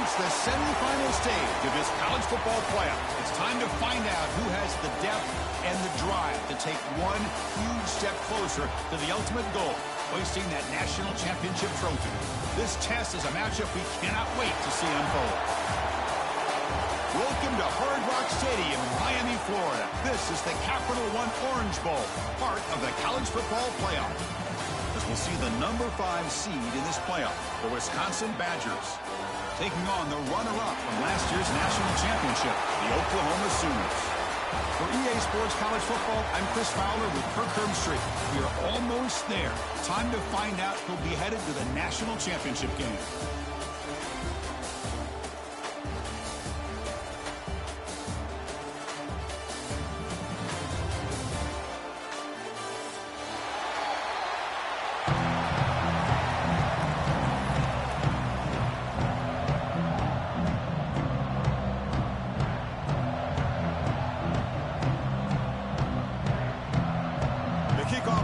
presents the semifinal stage of this college football playoff. It's time to find out who has the depth and the drive to take one huge step closer to the ultimate goal, hoisting that national championship trophy. This test is a matchup we cannot wait to see unfold. Welcome to Hard Rock Stadium in Miami, Florida. This is the Capital One Orange Bowl, part of the college football playoff. As we'll see the number 5 seed in this playoff, the Wisconsin Badgers, taking on the runner-up from last year's national championship, the Oklahoma Sooners. For EA Sports College Football, I'm Chris Fowler with Kirk Herbstreit. We are almost there. Time to find out who'll be headed to the national championship game.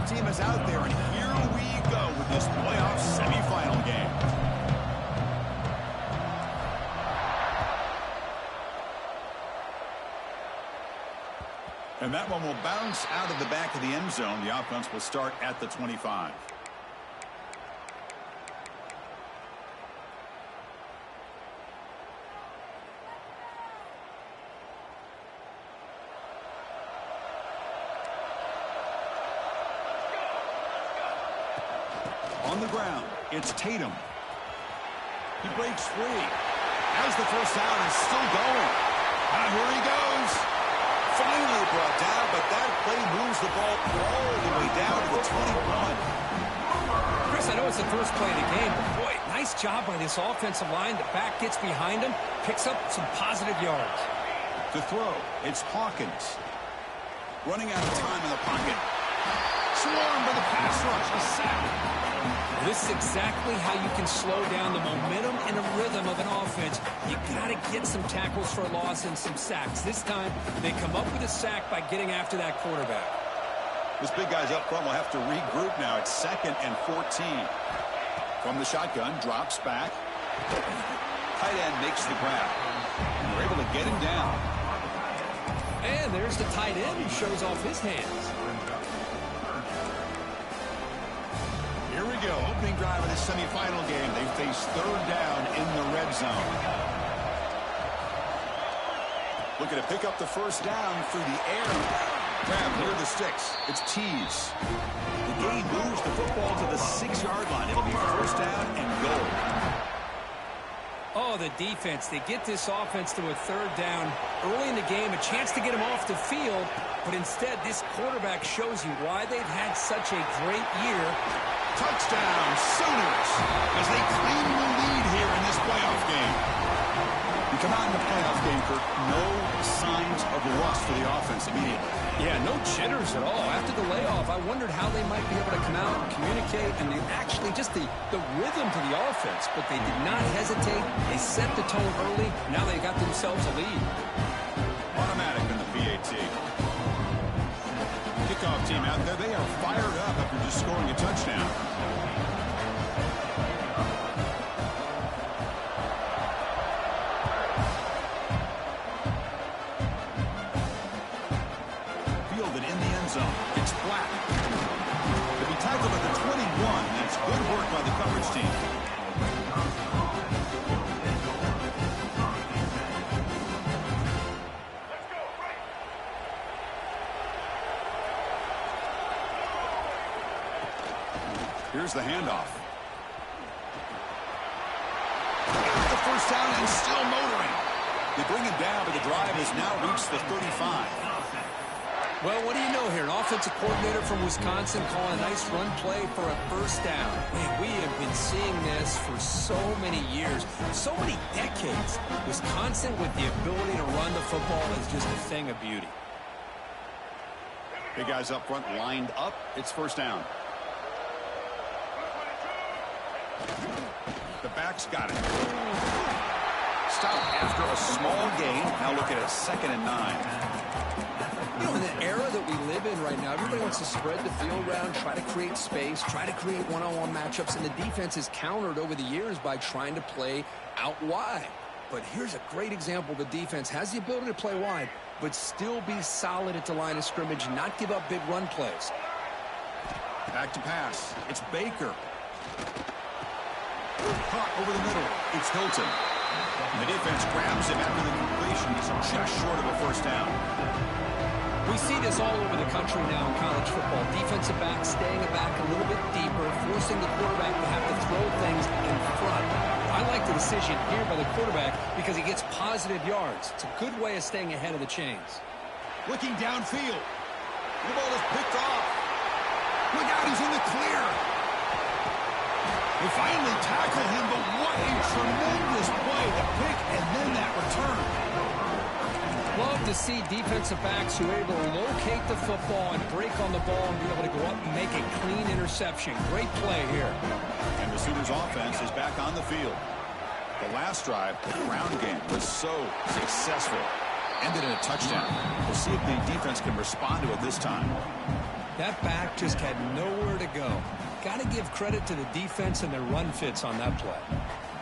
Team is out there, and here we go with this playoff semifinal game. And that one will bounce out of the back of the end zone. The offense will start at the 25. On the ground, it's Tatum. He breaks free. As the first down is still going. And here he goes. Finally brought down, but that play moves the ball all the way down to the 21. Chris, I know it's the first play of the game, but boy, nice job by this offensive line. The back gets behind him, picks up some positive yards. To throw, it's Hawkins. Running out of time in the pocket. Swarmed by the pass rush. A sack. This is exactly how you can slow down the momentum and the rhythm of an offense. You got to get some tackles for a loss and some sacks. This time, they come up with a sack by getting after that quarterback. This big guy's up front will have to regroup now. It's 2nd and 14. From the shotgun, drops back. Tight end makes the grab. And they're able to get him down. And there's the tight end who shows off his hands. Here we go. Opening drive of the semifinal game. They face 3rd down in the red zone. Looking to pick up the first down through the air. Grab near the sticks. It's Tease. The gain moves the football to the 6-yard line. It'll be 1st down and goal. Oh, the defense. They get this offense to a 3rd down early in the game. A chance to get him off the field. But instead, this quarterback shows you why they've had such a great year. Touchdown, Sooners, as they claim the lead here in this playoff game. You come out in the playoff game, Kirk, no signs of rust for the offense immediately. Yeah, no jitters at all. After the layoff, I wondered how they might be able to come out and communicate, and actually just the rhythm to the offense. But they did not hesitate. They set the tone early. Now they got themselves a lead. Automatic in the PAT. Kickoff team out there, they are fired up after just scoring a touchdown. Fielded in the end zone. It's Black. To be tackled at the 21. That's good work by the coverage team. Here's the handoff. The first down and still motoring. They bring him down, but the drive has now reached the 35. Well, what do you know here? An offensive coordinator from Wisconsin calling a nice run play for a first down. Man, we have been seeing this for so many years, so many decades. Wisconsin with the ability to run the football is just a thing of beauty. Big guys up front lined up. It's first down. The back's got it. Stop after a small gain. Now look at it, 2nd and 9. You know, in the era that we live in right now, everybody wants to spread the field around, try to create space, try to create one-on-one matchups, and the defense is countered over the years by trying to play out wide. but here's a great example. The defense has the ability to play wide, but still be solid at the line of scrimmage, not give up big run plays. Back to pass. It's Baker. Caught over the middle. It's Hilton. The defense grabs him after the completion. He's just short of a first down. We see this all over the country now in college football. Defensive backs staying back a little bit deeper, forcing the quarterback to have to throw things in front. I like the decision here by the quarterback because he gets positive yards. It's a good way of staying ahead of the chains. Looking downfield. The ball is picked off. Look out, he's in the clear. They finally tackle him, but what a tremendous play. The pick and then that return. Love to see defensive backs who are able to locate the football and break on the ball and be able to go up and make a clean interception. Great play here. And the Sooners offense is back on the field. The last drive, the ground game, was so successful. Ended in a touchdown. We'll see if the defense can respond to it this time. That back just had nowhere to go. Got to give credit to the defense and their run fits on that play.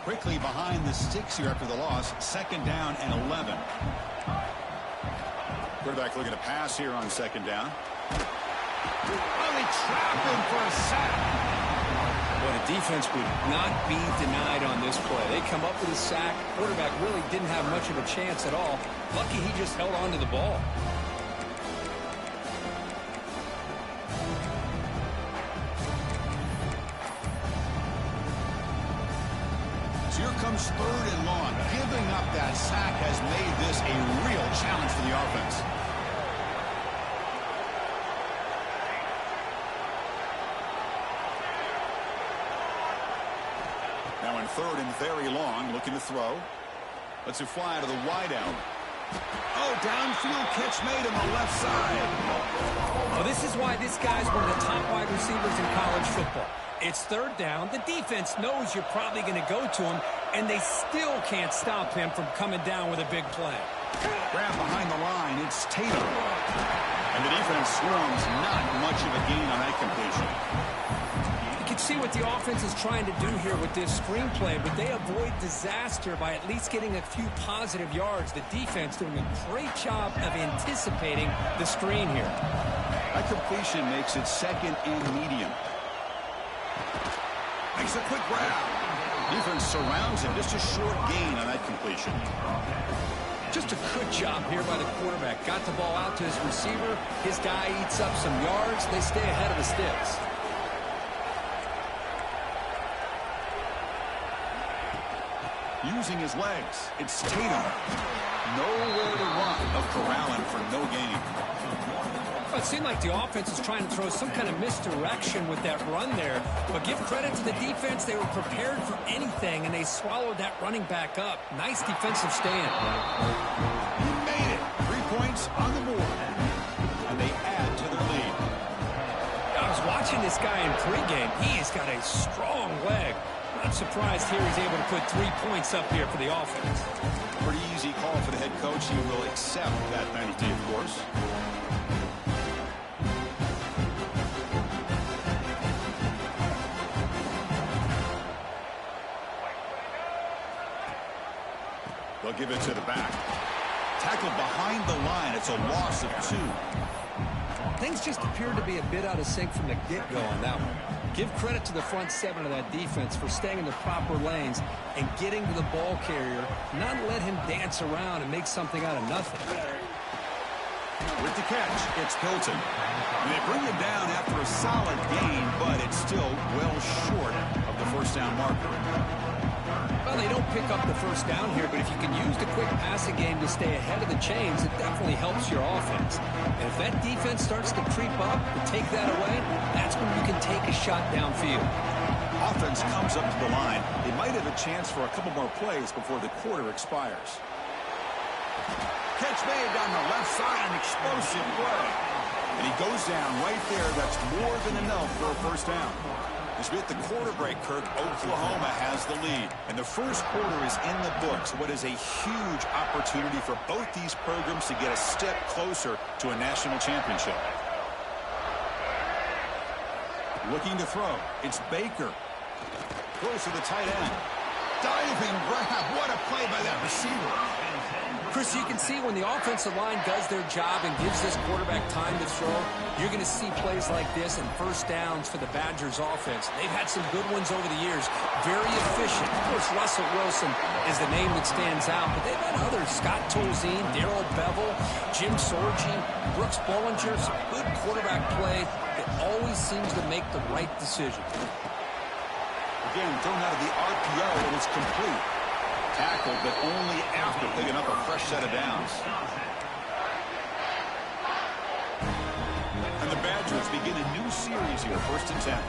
Quickly behind the sticks here after the loss. 2nd down and 11. Quarterback looking to pass here on 2nd down. Oh, they trap him for a sack. Well, the defense would not be denied on this play. They come up with a sack. Quarterback really didn't have much of a chance at all. Lucky he just held on to the ball. So here comes 3rd and long. Giving up that sack has made this a real challenge for the offense. Now in 3rd and very long, looking to throw. Lets it fly to the wideout. Oh, downfield catch made on the left side. Well, this is why this guy's one of the top wide receivers in college football. It's 3rd down. The defense knows you're probably going to go to him, and they still can't stop him from coming down with a big play. Grab behind the line. It's Tatum. And the defense swarms. Not much of a gain on that completion. You can see what the offense is trying to do here with this screenplay, but they avoid disaster by at least getting a few positive yards. The defense doing a great job of anticipating the screen here. That completion makes it 2nd and medium. Makes a quick grab. Defense surrounds him. Just a short gain on that completion. Just a good job here by the quarterback. Got the ball out to his receiver. His guy eats up some yards. They stay ahead of the sticks. Using his legs. It's Tatum. Nowhere to run of corralling for no gain. Well, it seemed like the offense is trying to throw some kind of misdirection with that run there. But give credit to the defense. They were prepared for anything, and they swallowed that running back up. Nice defensive stand. He made it. 3 points on the board. And they add to their lead. I was watching this guy in pregame. He has got a strong leg. Not surprised here he's able to put 3 points up here for the offense. Pretty easy call for the head coach. He will accept that penalty, of course. They'll give it to the back. Tackled behind the line. It's a loss of 2. Things just appeared to be a bit out of sync from the get-go on that one. Give credit to the front 7 of that defense for staying in the proper lanes and getting to the ball carrier, not let him dance around and make something out of nothing. With the catch, it's Hilton. And they bring him down after a solid gain, but it's still well short of the first down marker. Well, they don't pick up the first down here, but if you can use the quick passing game to stay ahead of the chains, it definitely helps your offense. And if that defense starts to creep up and take that away, that's when you can take a shot downfield. Offense comes up to the line. They might have a chance for a couple more plays before the quarter expires. Catch made down the left side, an explosive play. And he goes down right there. That's more than enough for a first down. As we hit the quarter break, Kirk, Oklahoma has the lead. And the first quarter is in the books. What is a huge opportunity for both these programs to get a step closer to a national championship. Looking to throw. It's Baker. Close to the tight end. diving grab. What a play by that receiver. Chris, you can see when the offensive line does their job and gives this quarterback time to throw, you're going to see plays like this and first downs for the Badgers offense. They've had some good ones over the years. Very efficient. Of course, Russell Wilson is the name that stands out, but they've had others. Scott Tolzien, Darrell Bevell, Jim Sorgi, Brooks Bollinger. Some good quarterback play that always seems to make the right decision. Again, thrown out of the RPO, and it's complete. Tackled, but only after picking up a fresh set of downs. And the Badgers begin a new series here, 1st and 10.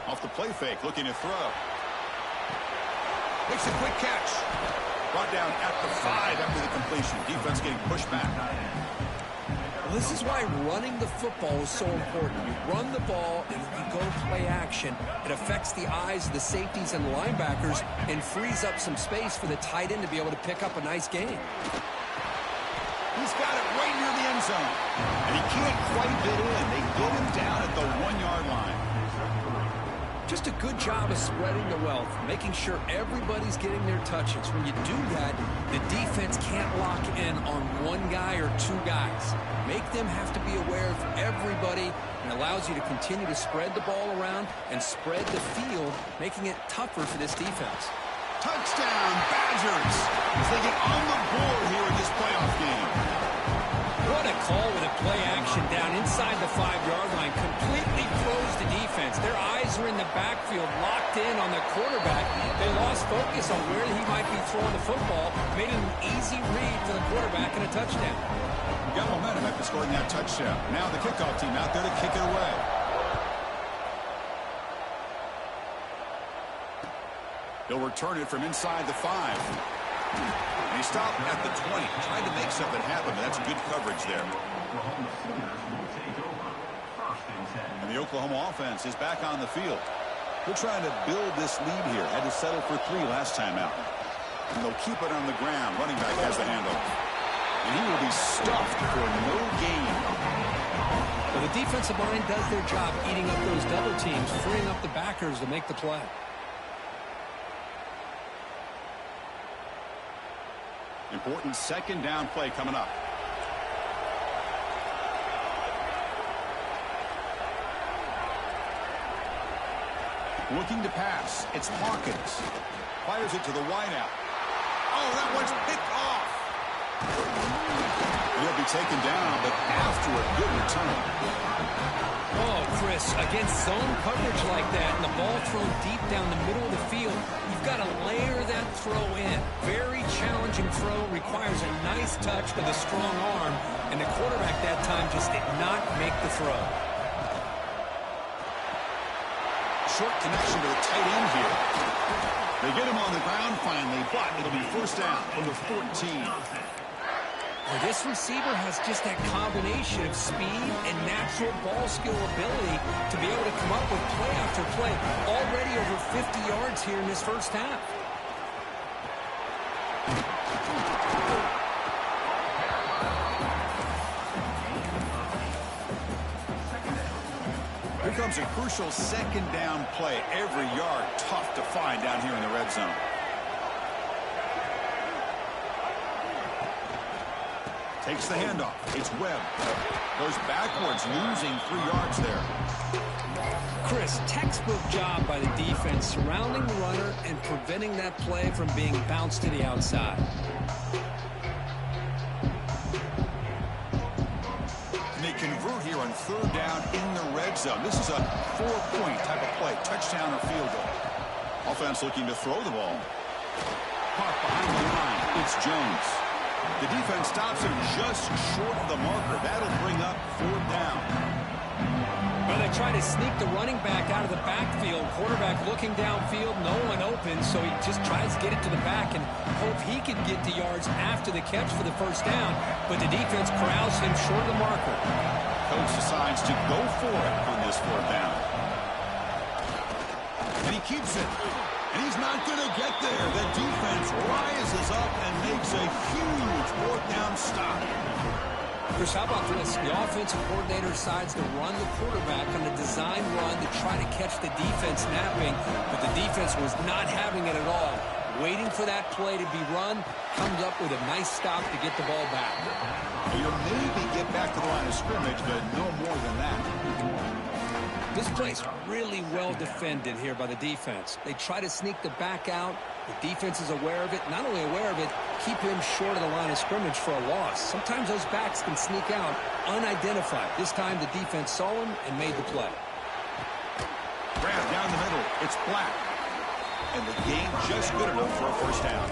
Off the play fake, looking to throw. Makes a quick catch. Brought down at the 5 after the completion. Defense getting pushed back. This is why running the football is so important. You run the ball, and if you go play action, it affects the eyes of the safeties and linebackers and frees up some space for the tight end to be able to pick up a nice game. He's got it right near the end zone. And he can't quite get in. They get him down at the 1-yard line. Just a good job of spreading the wealth, making sure everybody's getting their touches. When you do that, the defense can't lock in on one guy or two guys. Make them have to be aware of everybody, and allows you to continue to spread the ball around and spread the field, making it tougher for this defense. Touchdown, Badgers, as they get on the board here in this playoff game. What a call with a play action down inside the 5-yard line. Completely froze the defense. Their eyes were in the backfield, locked in on the quarterback. They lost focus on where he might be throwing the football. Made it an easy read for the quarterback and a touchdown. Got momentum after scoring that touchdown. Now the kickoff team out there to kick it away. They'll return it from inside the 5. And he stopped at the 20. Tried to make something happen, but that's good coverage there. And the Oklahoma offense is back on the field. They're trying to build this lead here. Had to settle for 3 last time out. And they'll keep it on the ground. Running back has the handoff. And he will be stuffed for no gain. Well, the defensive line does their job eating up those double teams, freeing up the backers to make the play. Important 2nd down play coming up. Looking to pass. It's Hawkins. Fires it to the wideout. Oh, that one's picked off. He'll be taken down, but after a good return. Oh, Chris, against zone coverage like that and the ball thrown deep down the middle of the field, you've got to layer that throw in. Very challenging throw, requires a nice touch with a strong arm, and the quarterback that time just did not make the throw. Short connection to the tight end here. They get him on the ground finally, but it'll be 1st down from the 14. Well, this receiver has just that combination of speed and natural ball skill ability to be able to come up with play after play. Already over 50 yards here in this 1st half. Here comes a crucial 2nd down play. Every yard tough to find down here in the red zone. Takes the handoff. It's Webb. Goes backwards, losing 3 yards there. Chris, textbook job by the defense, surrounding the runner and preventing that play from being bounced to the outside. And they convert here on 3rd down in the red zone. This is a 4-point type of play, touchdown or field goal. Offense looking to throw the ball. Caught behind the line. It's Jones. The defense stops him just short of the marker. That'll bring up 4th down. Well, they try to sneak the running back out of the backfield. Quarterback looking downfield, no one open, so he just tries to get it to the back and hope he can get the yards after the catch for the 1st down. But the defense corrals him short of the marker. Coach decides to go for it on this 4th down. And he keeps it. And he's not going to get there. The defense rises up and makes a huge 4th down stop. Chris, how about this? The offensive coordinator decides to run the quarterback on a design run to try to catch the defense napping, but the defense was not having it at all. Waiting for that play to be run, comes up with a nice stop to get the ball back. You'll maybe get back to the line of scrimmage, but no more than that. This play's really well defended here by the defense. They try to sneak the back out. The defense is aware of it. Not only aware of it, keep him short of the line of scrimmage for a loss. Sometimes those backs can sneak out unidentified. This time the defense saw him and made the play. Grab down the middle. It's Black. And the game just good enough for a first down.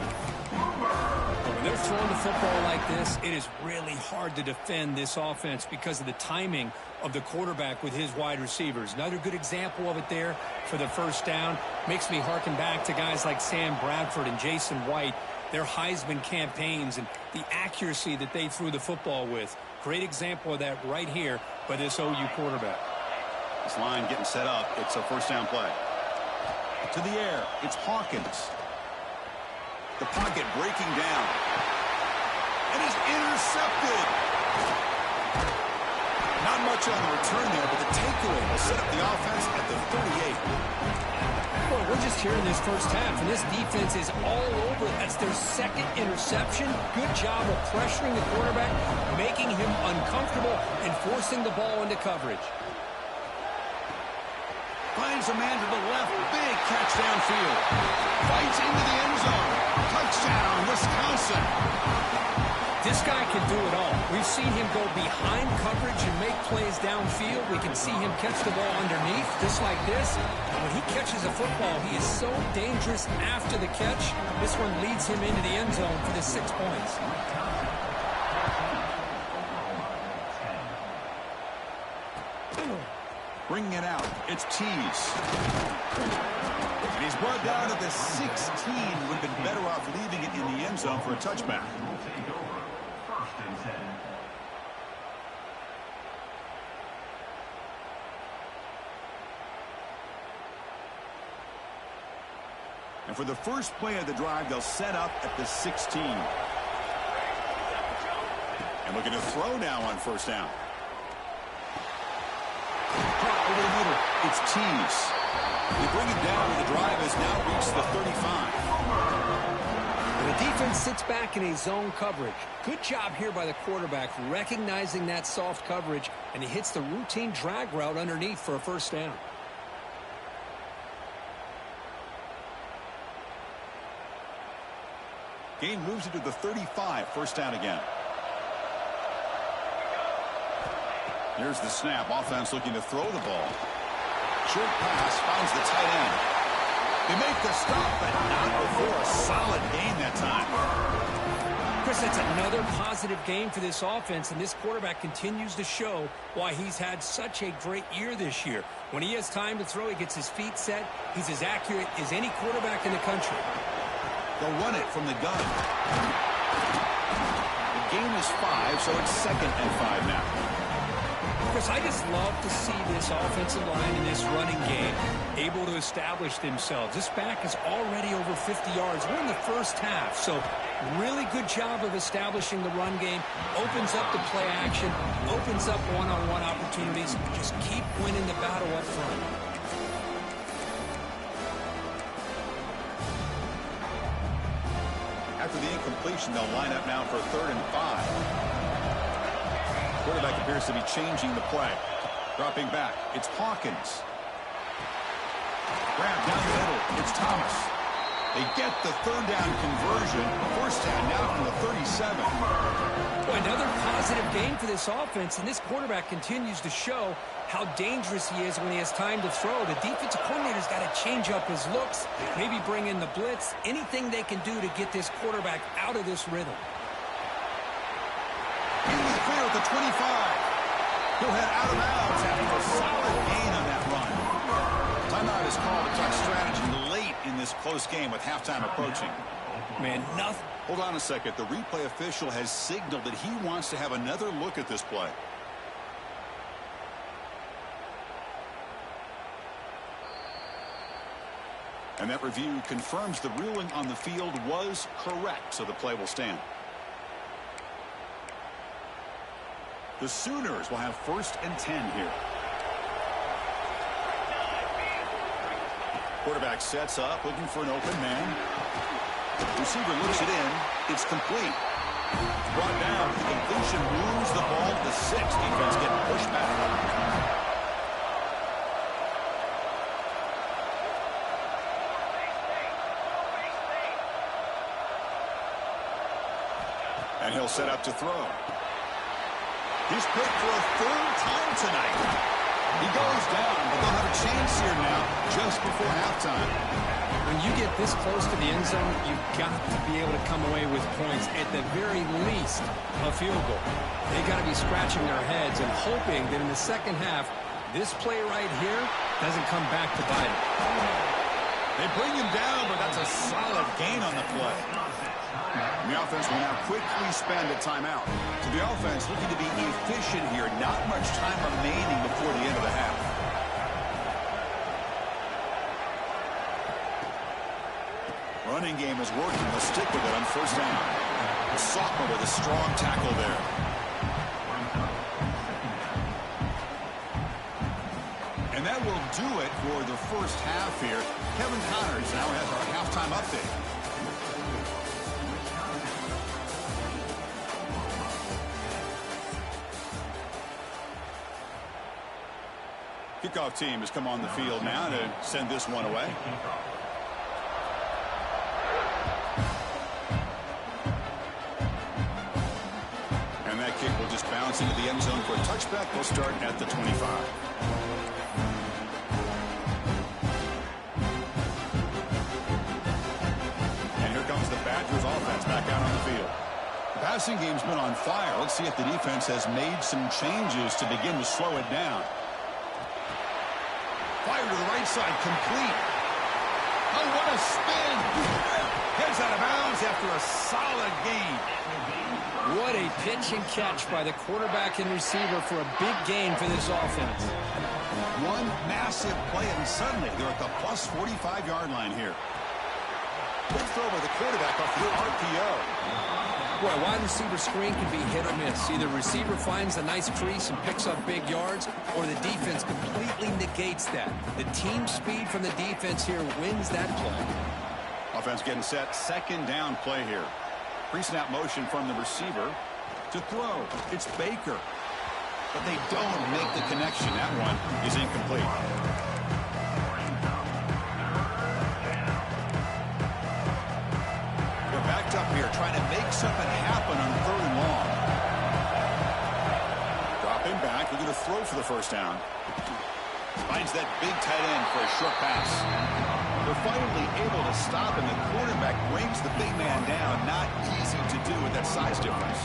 When they're throwing the football like this, it is really hard to defend this offense because of the timing of the quarterback with his wide receivers. Another good example of it there for the first down. Makes me harken back to guys like Sam Bradford and Jason White, their Heisman campaigns and the accuracy that they threw the football with. Great example of that right here by this OU quarterback. This line getting set up. It's a first down play. To the air, it's Hawkins. The pocket breaking down. And is intercepted. Not much on the return there, but the takeaway will set up the offense at the 38. Well, we're just here in this first half, and this defense is all over. That's their second interception. Good job of pressuring the quarterback, making him uncomfortable, and forcing the ball into coverage. Finds a man to the left. Big catch downfield. Fights into the end zone. Touchdown, Wisconsin. This guy can do it all. We've seen him go behind coverage and make plays downfield. We can see him catch the ball underneath, just like this. And when he catches a football, he is so dangerous after the catch. This one leads him into the end zone for the 6 points. Bringing it out. It's Tease. And he's brought down to the 16. Would have been better off leaving it in the end zone for a touchback. And for the first play of the drive, they'll set up at the 16. And looking to throw now on first down. Caught over the middle. It's Tease. They bring it down, and the drive has now reached the 35. And the defense sits back in a zone coverage. Good job here by the quarterback, recognizing that soft coverage, and he hits the routine drag route underneath for a first down. Gain moves it to the 35. First down again. Here's the snap. Offense looking to throw the ball. Short pass finds the tight end. They make the stop, but not before a solid gain that time. Chris, that's another positive game for this offense, and this quarterback continues to show why he's had such a great year this year. When he has time to throw, he gets his feet set. He's as accurate as any quarterback in the country. They'll run it from the gun. The gain is 5, so it's 2nd and 5 now. Chris, I just love to see this offensive line in this running game able to establish themselves. This back is already over 50 yards. We're in the first half, so really good job of establishing the run game. Opens up the play action, opens up one-on-one opportunities. Just keep winning the battle up front. After the incompletion, they'll line up now for 3rd and 5. Quarterback appears to be changing the play. Dropping back. It's Hawkins. Grab down the middle. It's Thomas. They get the 3rd down conversion. First down now from the 37. Boy, another positive game for this offense, and this quarterback continues to show how dangerous he is when he has time to throw. The defensive coordinator's got to change up his looks, maybe bring in the blitz, anything they can do to get this quarterback out of this rhythm. He was clear at the 25. He'll head out of bounds after a solid gain on that run. Timeout is called to talk strategy late in this close game with halftime approaching. Man, nothing. Hold on a second. The replay official has signaled that he wants to have another look at this play. And that review confirms the ruling on the field was correct, so the play will stand. The Sooners will have 1st and 10 here. Quarterback sets up, looking for an open man. Receiver looks it in. It's complete. Brought down. The completion moves the ball to the 6. Defense getting pushed back. And he'll set up to throw. He's picked for a 3rd time tonight. He goes down, but they'll have a chance here now just before halftime. When you get this close to the end zone, you've got to be able to come away with points, at the very least, a field goal. They got to be scratching their heads and hoping that in the second half, this play right here doesn't come back to bite them. They bring him down, but that's a solid gain on the play. And the offense will now quickly spend a timeout. So the offense looking to be efficient here. Not much time remaining before the end of the half. Running game is working. They'll stick with it on 1st down. The sophomore with a strong tackle there. And that will do it for the 1st half here. Kevin Connors now has our halftime update. Kickoff team has come on the field now to send this one away. And that kick will just bounce into the end zone for a touchback. We'll start at the 25. And here comes the Badgers offense back out on the field. The passing game's been on fire. Let's see if the defense has made some changes to begin to slow it down. Fire to the right side, complete. Oh, what a spin. Heads out of bounds after a solid gain. What a pitch and catch by the quarterback and receiver for a big gain for this offense. One massive play, and suddenly they're at the plus 45-yard line here. Good throw by the quarterback off the RPO. Boy, a wide receiver screen can be hit or miss. Either receiver finds a nice crease and picks up big yards, or the defense completely negates that. The team speed from the defense here wins that play. Offense getting set. 2nd down play here. Pre-snap motion from the receiver to throw. It's Baker. But they don't make the connection. That one is incomplete. Backed up here, trying to make something happen on 3rd and long. Dropping back, looking to throw for the 1st down. Finds that big tight end for a short pass. They're finally able to stop him. The quarterback brings the big man down. Not easy to do with that size difference.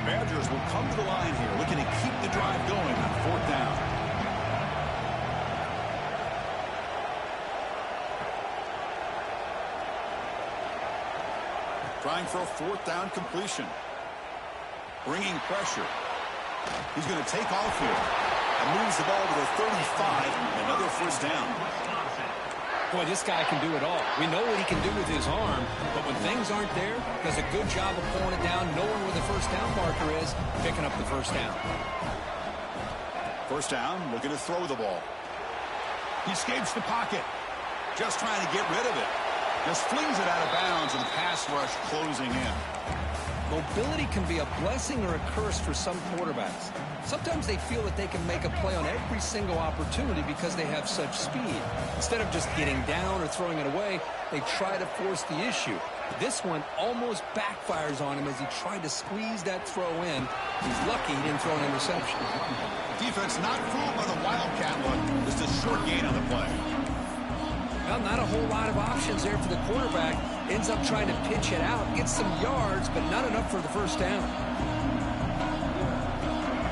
Badgers will come to the line here, looking to keep the drive going on 4th down. Trying for a 4th down completion. Bringing pressure. He's going to take off here and moves the ball to the 35. Another 1st down. Boy, this guy can do it all. We know what he can do with his arm, but when things aren't there, does a good job of pulling it down, knowing where the 1st down marker is, picking up the 1st down. 1st down, looking to throw the ball. He escapes the pocket. Just trying to get rid of it. Just flings it out of bounds with the pass rush closing in. Mobility can be a blessing or a curse for some quarterbacks. Sometimes they feel that they can make a play on every single opportunity because they have such speed. Instead of just getting down or throwing it away, they try to force the issue. This one almost backfires on him as he tried to squeeze that throw in. He's lucky he didn't throw an interception. Defense not fooled by the Wildcat look. Just a short gain on the play. Well, not a whole lot of options there for the quarterback. Ends up trying to pitch it out, gets some yards, but not enough for the 1st down.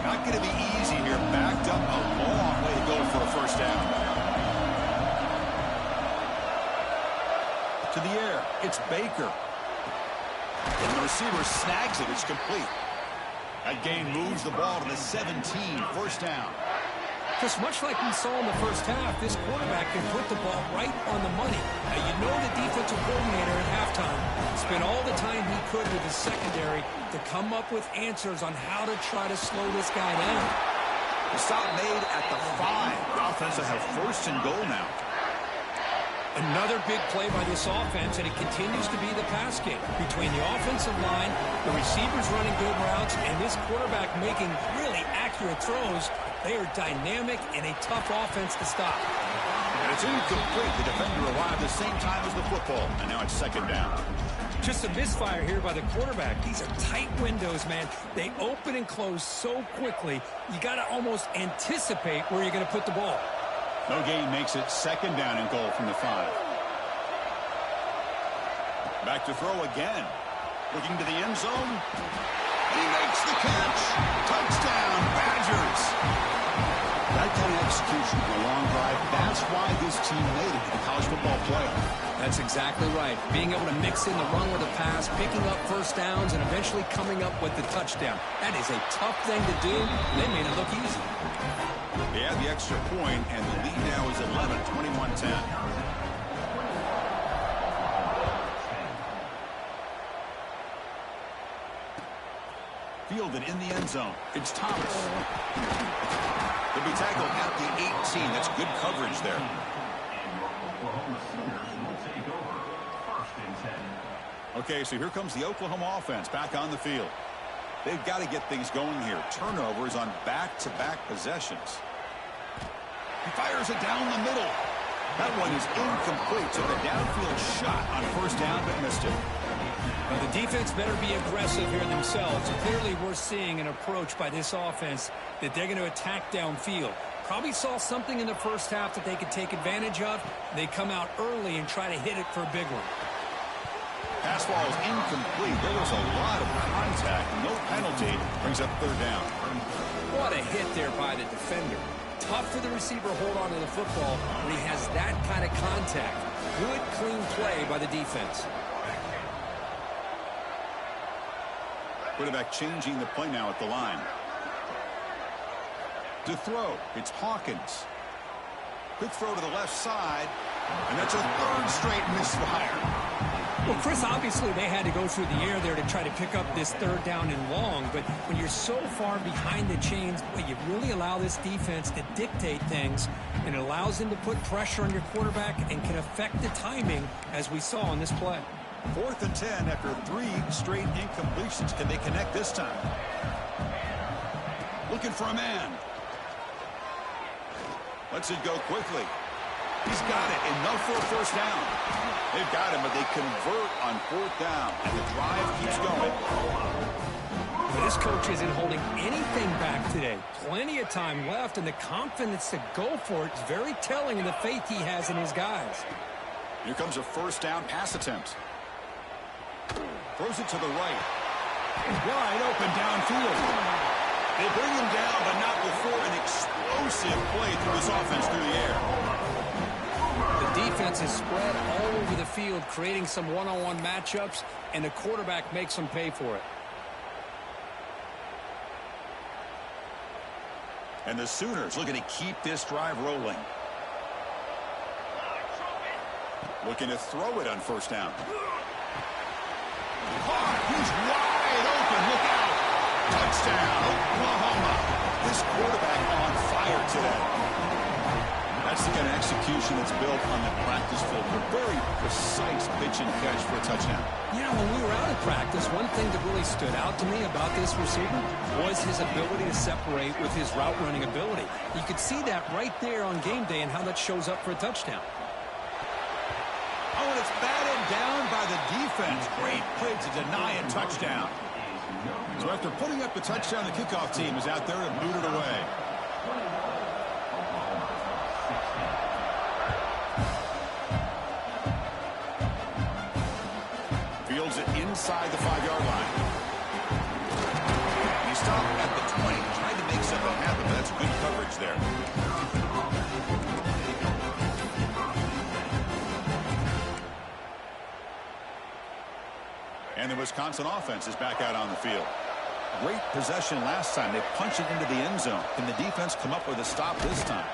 Not going to be easy here. Backed up a long way to go for a 1st down. To the air. It's Baker. And the receiver snags it. It's complete. That gain moves the ball to the 17. 1st down. Just much like we saw in the first half, this quarterback can put the ball right on the money. Now, you know the defensive coordinator at halftime spent all the time he could with his secondary to come up with answers on how to try to slow this guy down. The stop made at the 5. The offense will have first and goal now. Another big play by this offense, and it continues to be the pass game. Between the offensive line, the receivers running good routes, and this quarterback making really accurate throws, they are dynamic and a tough offense to stop. And it's incomplete. The defender arrived the same time as the football, and now it's second down. Just a misfire here by the quarterback. These are tight windows, man. They open and close so quickly, you got to almost anticipate where you're going to put the ball. No gain makes it second down and goal from the 5. Back to throw again. Looking to the end zone. And he makes the catch. Touchdown, Badgers. That kind of execution on a long drive, that's why this team made it to the college football playoff. That's exactly right. Being able to mix in the run with a pass, picking up first downs, and eventually coming up with the touchdown. That is a tough thing to do. They made it look easy. They had the extra point, and the lead now is 11, 21-10. Fielded in the end zone. It's Thomas. He'll be tackled at the 18. That's good coverage there. Okay, so here comes the Oklahoma offense back on the field. They've got to get things going here. Turnovers on back-to-back possessions. He fires it down the middle. That one is incomplete. Took a downfield shot on first down, but missed it. Well, the defense better be aggressive here themselves. Clearly, we're seeing an approach by this offense that they're going to attack downfield. Probably saw something in the first half that they could take advantage of. They come out early and try to hit it for a big one. Pass ball is incomplete. There was a lot of contact. No penalty. Brings up third down. What a hit there by the defender. Tough for the receiver to hold on to the football when he has that kind of contact. Good, clean play by the defense. Quarterback changing the play now at the line. To throw, it's Hawkins. Quick throw to the left side, and that's a third straight misfire. Well, Chris, obviously they had to go through the air there to try to pick up this third down and long, but when you're so far behind the chains, well, you really allow this defense to dictate things, and it allows them to put pressure on your quarterback and can affect the timing, as we saw on this play. 4th and 10 after 3 straight incompletions. Can they connect this time? Looking for a man. Lets it go quickly. He's got it. Enough for a first down. They've got him, but they convert on 4th down, and the drive keeps going. This coach isn't holding anything back today. Plenty of time left, and the confidence to go for it is very telling in the faith he has in his guys. Here comes a first down pass attempt. Throws it to the right. Wide open downfield. They bring him down, but not before an explosive play through this offense through the air. The defense is spread all over the field, creating some one-on-one matchups, and the quarterback makes them pay for it. And the Sooners looking to keep this drive rolling. Looking to throw it on first down. He's wide open. Look out. Touchdown, Oklahoma. This quarterback on fire today. That's the kind of execution that's built on the practice field. A very precise pitch and catch for a touchdown. You know, when we were out of practice, one thing that really stood out to me about this receiver was his ability to separate with his route running ability. You could see that right there on game day and how that shows up for a touchdown. Oh, and it's batted down by the defense. Great play to deny a touchdown. So after putting up the touchdown, the kickoff team is out there to boot it away. Fields it inside the 5-yard line. He stopped at the 20, trying to make something happen, but that's good coverage there. And the Wisconsin offense is back out on the field. Great possession last time. They punched it into the end zone. Can the defense come up with a stop this time?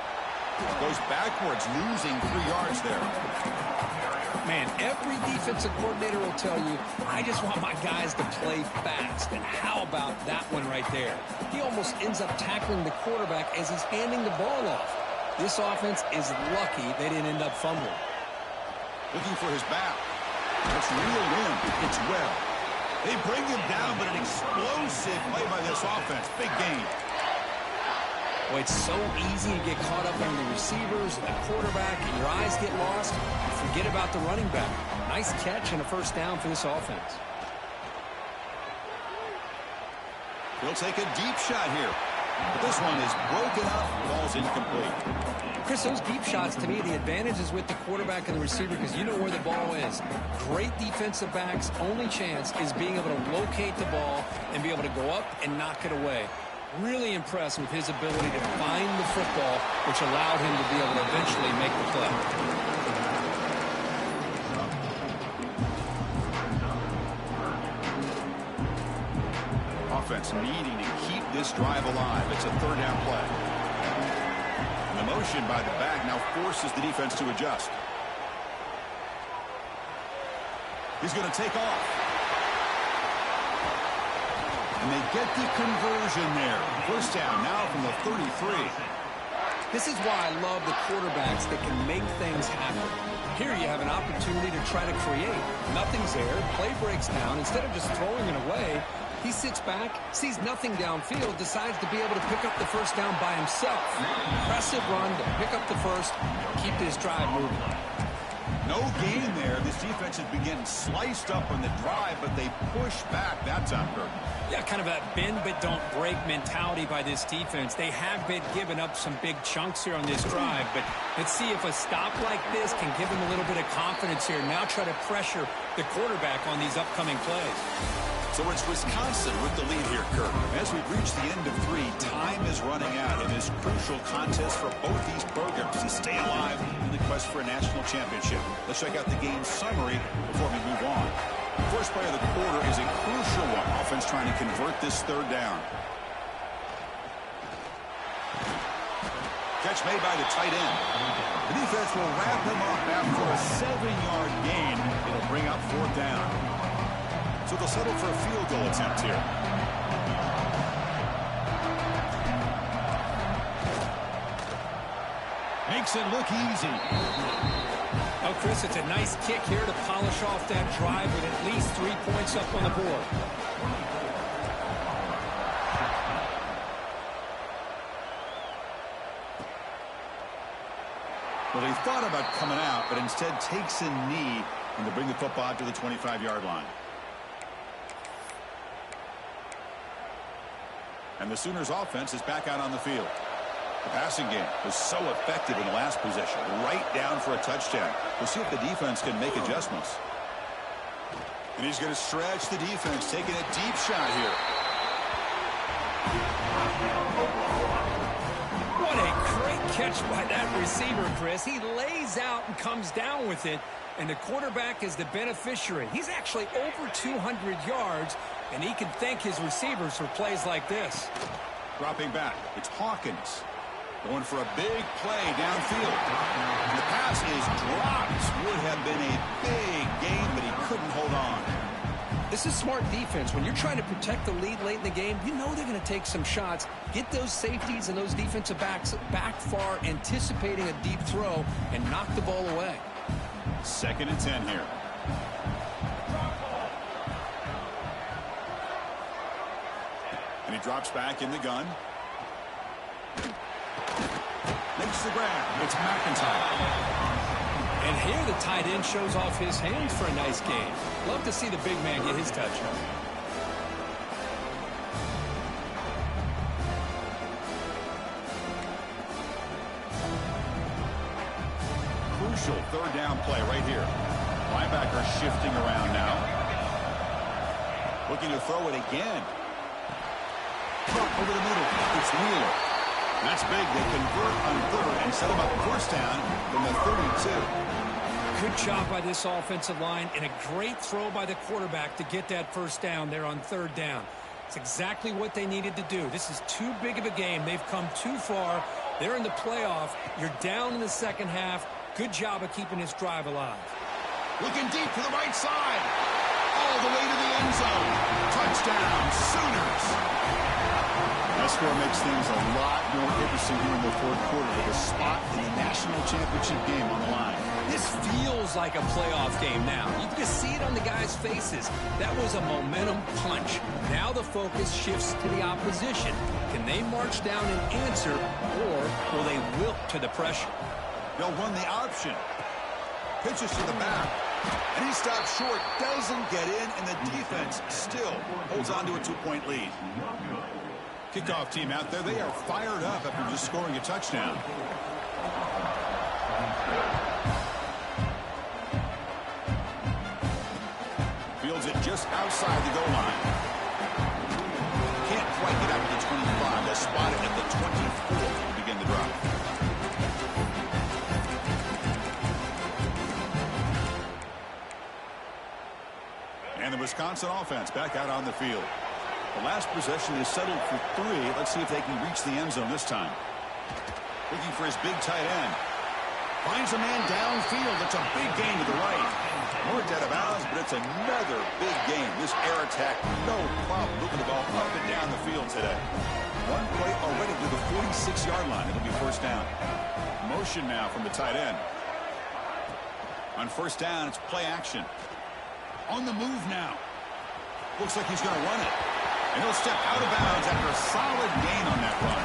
Goes backwards, losing 3 yards there. Man, every defensive coordinator will tell you, I just want my guys to play fast. And how about that one right there? He almost ends up tackling the quarterback as he's handing the ball off. This offense is lucky they didn't end up fumbling. Looking for his back. It's reeled in. It's well. They bring him down, but an explosive play by this offense. Big gain. Well, it's so easy to get caught up on the receivers and the quarterback, and your eyes get lost. You forget about the running back. Nice catch and a first down for this offense. He'll take a deep shot here. But this one is broken up. Ball's incomplete. Chris, those deep shots, to me, the advantage is with the quarterback and the receiver because you know where the ball is. Great defensive backs' only chance is being able to locate the ball and be able to go up and knock it away. Really impressed with his ability to find the football, which allowed him to be able to eventually make the play. Offense needing to keep this drive alive. It's a 3rd down play. And the motion by the back now forces the defense to adjust. He's going to take off. And they get the conversion there. First down now from the 33. This is why I love the quarterbacks that can make things happen. Here you have an opportunity to try to create. Nothing's there. Play breaks down. Instead of just throwing it away, he sits back, sees nothing downfield, decides to be able to pick up the first down by himself. Impressive run to pick up the first, keep this drive moving. No gain there. This defense has been getting sliced up on the drive, but they push back that time, Kirk. Yeah, kind of a bend but don't break mentality by this defense. They have been giving up some big chunks here on this drive, but let's see if a stop like this can give them a little bit of confidence here. Now try to pressure the quarterback on these upcoming plays. So it's Wisconsin with the lead here, Kirk. As we've reached the end of 3, time is running out in this crucial contest for both these programs to stay alive in the quest for a national championship. Let's check out the game summary before we move on. The first play of the quarter is a crucial one. Offense trying to convert this 3rd down. Catch made by the tight end. The defense will wrap him up after a 7-yard gain. It'll bring up 4th down. So they'll settle for a field goal attempt here. Makes it look easy. Oh, Chris, it's a nice kick here to polish off that drive with at least 3 points up on the board. Well, he thought about coming out, but instead takes a knee and to bring the football to the 25-yard line. And the Sooners offense is back out on the field. The passing game was so effective in the last possession, right down for a touchdown. We'll see if the defense can make adjustments. And he's going to stretch the defense, taking a deep shot here. What a great catch by that receiver, Chris. He lays out and comes down with it, and the quarterback is the beneficiary. He's actually over 200 yards, and he can thank his receivers for plays like this. Dropping back, it's Hawkins. Going for a big play downfield. And the pass is dropped. Would have been a big gain, but he couldn't hold on. This is smart defense. When you're trying to protect the lead late in the game, you know they're going to take some shots. Get those safeties and those defensive backs back far, anticipating a deep throw, and knock the ball away. 2nd and 10 here. And he drops back in the gun. Makes the grab. It's McIntyre. And here the tight end shows off his hands for a nice gain. Love to see the big man get his touchdown. Crucial 3rd down play right here. Linebacker shifting around now. Looking to throw it again. Drop over the middle. It's Wheeler. That's big. They convert on 3rd and set him up 1st down from the 32. Good job by this offensive line and a great throw by the quarterback to get that 1st down there on 3rd down. It's exactly what they needed to do. This is too big of a game. They've come too far. They're in the playoff. You're down in the second half. Good job of keeping this drive alive. Looking deep to the right side. All the way to the end zone. Touchdown, Sooners. That score makes things a lot more interesting here in the fourth quarter with a spot in the national championship game on the line. This feels like a playoff game now. You can just see it on the guys' faces. That was a momentum punch. Now the focus shifts to the opposition. Can they march down and answer, or will they wilt to the pressure? They'll run the option. Pitches to the back. And he stops short, doesn't get in, and the defense still holds on to a 2-point lead. Kickoff team out there, they are fired up after just scoring a touchdown. Fields it just outside the goal line. Can't quite get out to the 25. They'll spot it at the 24 to begin the drive. And the Wisconsin offense back out on the field. The last possession is settled for 3. Let's see if they can reach the end zone this time. Looking for his big tight end. Finds a man downfield. It's a big gain to the right. More out of bounds, but it's another big gain. This air attack, no problem moving the ball up and down the field today. One play already to the 46-yard line. It'll be first down. Motion now from the tight end. On first down, it's play action. On the move now. Looks like he's going to run it. And he'll step out of bounds after a solid gain on that run.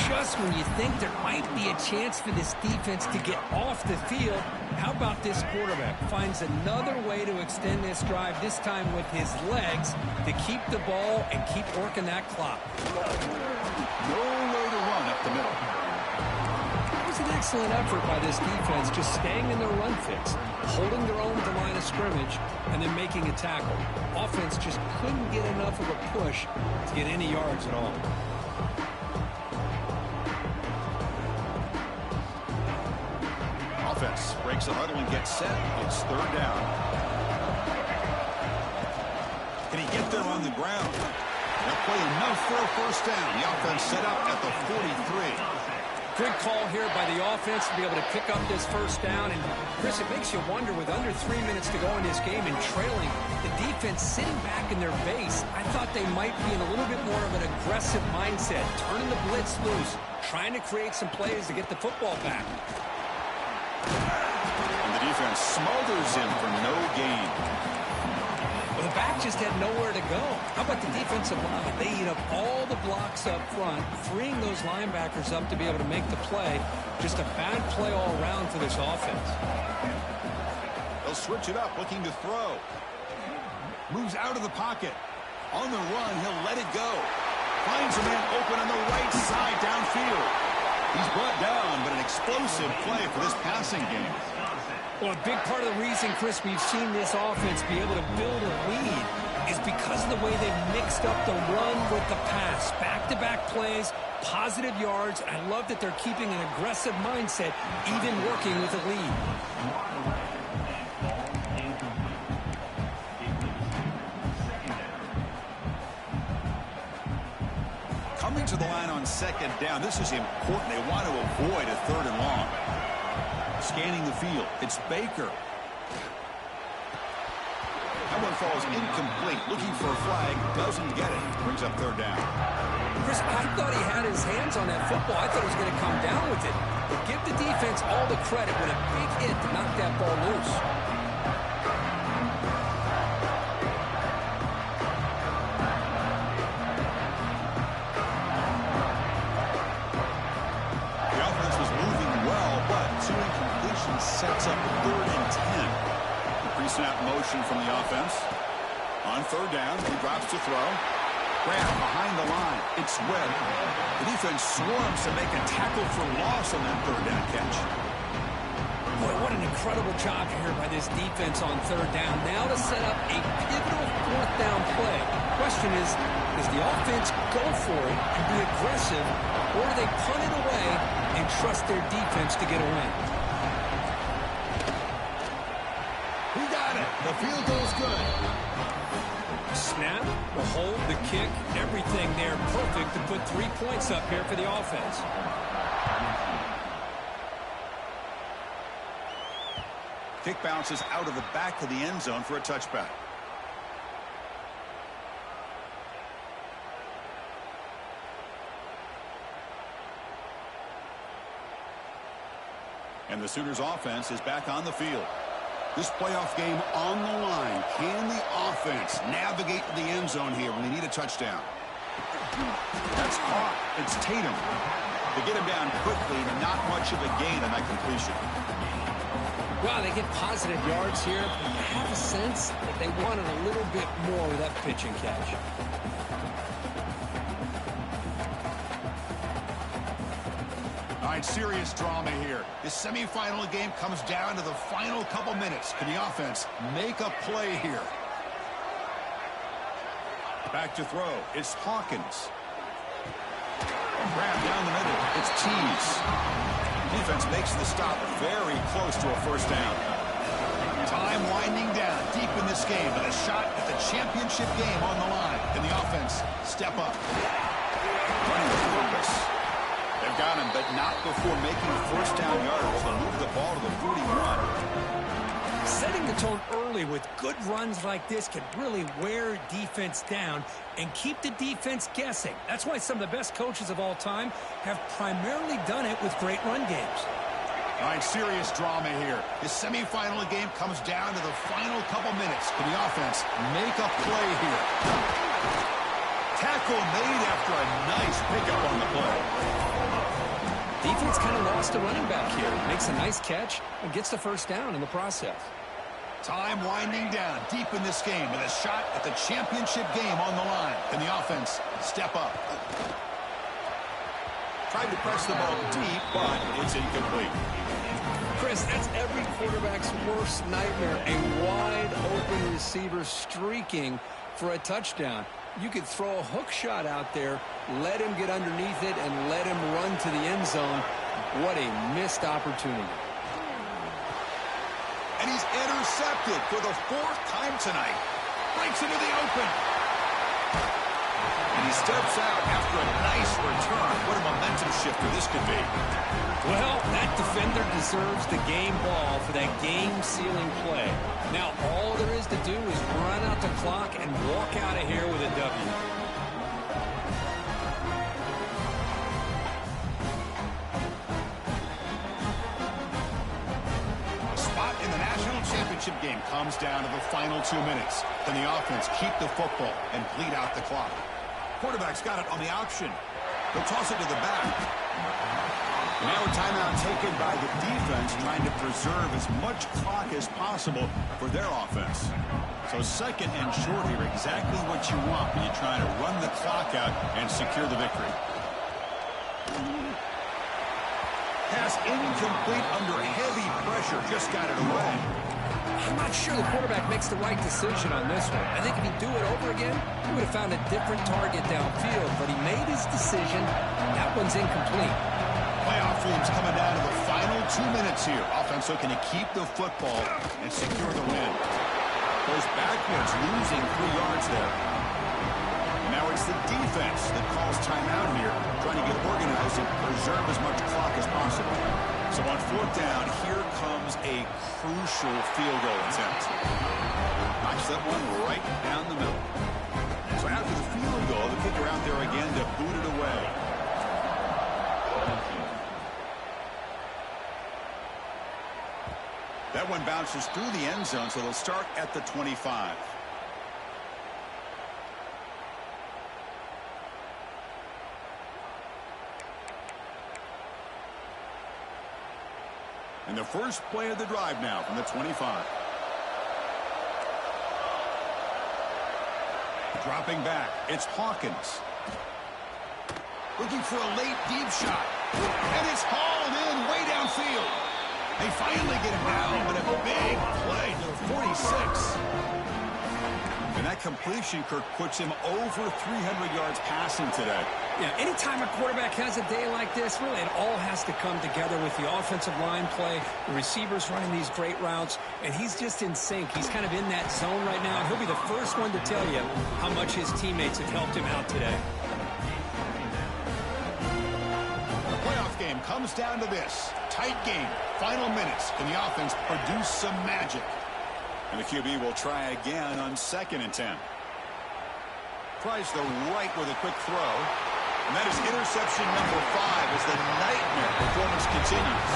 Just when you think there might be a chance for this defense to get off the field, how about this quarterback? Finds another way to extend this drive, this time with his legs, to keep the ball and keep working that clock. Nowhere to run up the middle. It was an excellent effort by this defense, just staying in their run fix, holding their own at the line of scrimmage, and then making a tackle. Offense just couldn't get enough of a push to get any yards at all. Offense breaks the huddle and gets set. It's third down. Can he get there on the ground? They'll play enough for a first down. The offense set up at the 43. Good call here by the offense to be able to pick up this first down. And, Chris, it makes you wonder, with under 3 minutes to go in this game and trailing, the defense sitting back in their base, I thought they might be in a little bit more of an aggressive mindset, turning the blitz loose, trying to create some plays to get the football back. And the defense smothers him for no gain. Well, the back just had nowhere to go. How about the defensive line? They eat up all the blocks up front, freeing those linebackers up to be able to make the play. Just a bad play all around for this offense. They'll switch it up, looking to throw. Moves out of the pocket. On the run, he'll let it go. Finds a man open on the right side downfield. He's brought down, but an explosive play for this passing game. Well, a big part of the reason, Chris, we've seen this offense be able to build a lead is because of the way they've mixed up the run with the pass. Back-to-back plays, positive yards. I love that they're keeping an aggressive mindset, even working with a lead. Coming to the line on second down. This is important. They want to avoid a third and long. Scanning the field. It's Baker. That one falls incomplete. Looking for a flag. Doesn't get it. Brings up third down. Chris, I thought he had his hands on that football. I thought he was going to come down with it. But give the defense all the credit with a big hit to knock that ball loose. Sets up third and 10. The pre-snap motion from the offense. On third down, he drops to throw. Grant behind the line. It's Webb. The defense swarms to make a tackle for loss on that third down catch. Boy, what an incredible job here by this defense on third down. Now to set up a pivotal fourth down play. Question is, does the offense go for it and be aggressive, or do they punt it away and trust their defense to get a win? The field goal's good. snap, the hold, the kick, everything there perfect to put 3 points up here for the offense. Kick bounces out of the back of the end zone for a touchback. And the Sooners offense is back on the field. This playoff game on the line. Can the offense navigate the end zone here when they need a touchdown? That's caught. It's Tatum. To get him down quickly, not much of a gain on that completion. Well, they get positive yards here, but I have a sense that they wanted a little bit more with that pitch and catch. All right, serious drama here. This semifinal game comes down to the final couple minutes. Can the offense make a play here? Back to throw. It's Hawkins. Grab down the middle. It's Tease. Defense makes the stop very close to a first down. Time winding down deep in this game with a shot at the championship game on the line. Can the offense step up? Running with purpose. They've got him, but not before making a first down yardage to move the ball to the 41. Setting the tone early with good runs like this can really wear defense down and keep the defense guessing. That's why some of the best coaches of all time have primarily done it with great run games. All right, serious drama here. This semifinal game comes down to the final couple minutes. Can the offense make a play here? Tackle made after a nice pickup on the play. Defense kind of lost a running back here. Makes a nice catch and gets the first down in the process. Time winding down deep in this game with a shot at the championship game on the line. Can the offense step up? Tried to press the ball deep, but it's incomplete. Chris, that's every quarterback's worst nightmare. A wide open receiver streaking for a touchdown. You could throw a hook shot out there, let him get underneath it, and let him run to the end zone. What a missed opportunity. And he's intercepted for the 4th time tonight. Breaks into the open. And he steps out after a nice return. What a momentum shifter this could be. Well, that defender deserves the game ball for that game-sealing play. Now, all there is to do is run out the clock and walk out of here with a W. Championship game comes down to the final 2 minutes. Can the offense keep the football and bleed out the clock? Quarterback's got it on the option. They'll toss it to the back. Now a timeout taken by the defense, trying to preserve as much clock as possible for their offense. So second and short here, exactly what you want when you're trying to run the clock out and secure the victory. Pass incomplete under heavy pressure, just got it away. I'm not sure the quarterback makes the right decision on this one. I think if he'd do it over again, he would have found a different target downfield, but he made his decision. That one's incomplete. Playoff game's coming down to the final 2 minutes here. Offense looking to keep the football and secure the win. Goes backwards, losing 3 yards there. Now it's the defense that calls timeout here, trying to get organized and preserve as much clock as possible. So on 4th down, here comes a crucial field goal attempt. Knocks that one right down the middle. So after the field goal, the kicker out there again to boot it away. That one bounces through the end zone, so they'll start at the 25. And the first play of the drive now from the 25. Dropping back, it's Hawkins. Looking for a late deep shot. And it's hauled in way downfield. They finally get him down, but a big play to the 46. And that completion, Kirk, puts him over 300 yards passing today. Yeah, anytime a quarterback has a day like this, really it all has to come together with the offensive line play, the receivers running these great routes, and he's just in sync. He's kind of in that zone right now. He'll be the first one to tell you how much his teammates have helped him out today. The playoff game comes down to this. Tight game, final minutes. Can the offense produce some magic? And the QB will try again on 2nd and 10. Tries the right with a quick throw. And that is interception number 5 as the nightmare performance continues.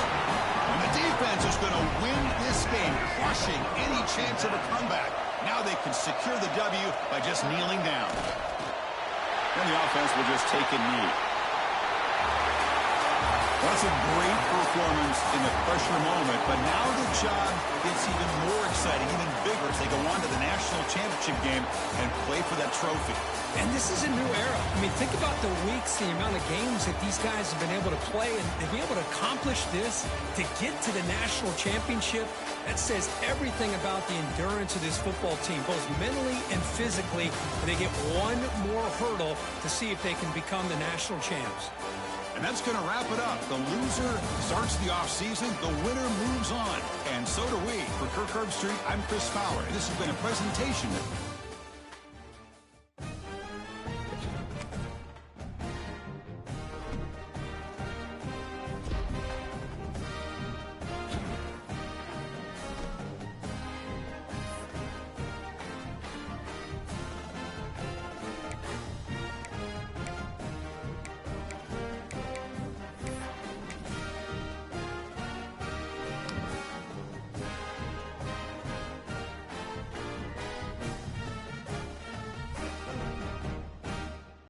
And the defense is going to win this game, crushing any chance of a comeback. Now they can secure the W by just kneeling down. Then the offense will just take a knee. That's a great performance in the pressure moment, but now the job gets even more exciting, even bigger as they go on to the national championship game and play for that trophy. And this is a new era. I mean, think about the weeks, the amount of games that these guys have been able to play, and to be able to accomplish this, to get to the national championship, that says everything about the endurance of this football team, both mentally and physically. And they get one more hurdle to see if they can become the national champs. And that's going to wrap it up. The loser starts the offseason. The winner moves on. And so do we. For Kirk Herbstreit, I'm Chris Fowler. And this has been a presentation